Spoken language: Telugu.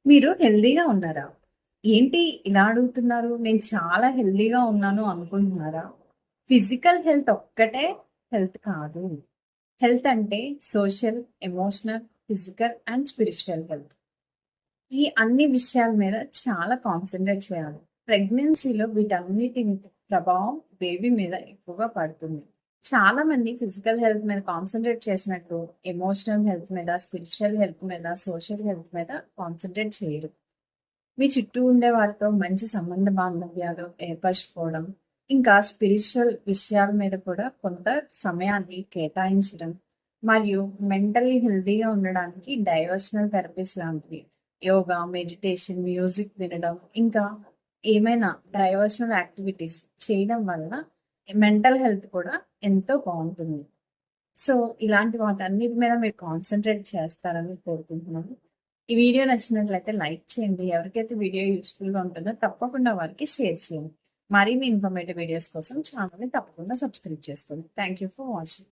మీరు హెల్తీగా ఉన్నారా? ఏంటి ఇలా అడుగుతున్నారు? నేను చాలా హెల్తీగా ఉన్నాను అనుకుంటున్నారా? ఫిజికల్ హెల్త్ ఒక్కటే హెల్త్ కాదు. హెల్త్ అంటే social, emotional, physical and spiritual health. ఈ అన్ని విషయాల మీద చాలా కాన్సంట్రేట్ చేయాలి. ప్రెగ్నెన్సీలో వీటన్నిటి ప్రభావం బేబీ మీద ఎక్కువగా పడుతుంది. చాలా మంది ఫిజికల్ హెల్త్ మీద కాన్సంట్రేట్ చేసినట్టు ఎమోషనల్ హెల్త్ మీద, స్పిరిచువల్ హెల్త్ మీద, సోషల్ హెల్త్ మీద కాన్సంట్రేట్ చేయరు. మీ చుట్టూ ఉండే వారితో మంచి సంబంధ బాంధవ్యాలు ఏర్పరచుకోవడం, ఇంకా స్పిరిచువల్ విషయాల మీద కూడా కొంత సమయాన్ని కేటాయించడం, మరియు మెంటల్లీ హెల్తీగా ఉండడానికి డైవర్షనల్ థెరపీస్ లాంటివి, యోగా, మెడిటేషన్, మ్యూజిక్ వినడం, ఇంకా ఏమైనా డైవర్షనల్ యాక్టివిటీస్ చేయడం వల్ల మెంటల్ హెల్త్ కూడా ఎంతో బాగుంటుంది. సో, ఇలాంటి వాటన్నిటి మీద మీరు కాన్సంట్రేట్ చేస్తారని కోరుకుంటున్నాను. ఈ వీడియో నచ్చినట్లయితే లైక్ చేయండి. ఎవరికైతే వీడియో యూస్‌ఫుల్‌గా ఉంటుందో తప్పకుండా వారికి షేర్ చేయండి. మరిన్ని ఇన్ఫర్మేటివ్ వీడియోస్ కోసం ఛానెల్‌ని తప్పకుండా సబ్స్క్రైబ్ చేసుకోండి. Thank you for watching.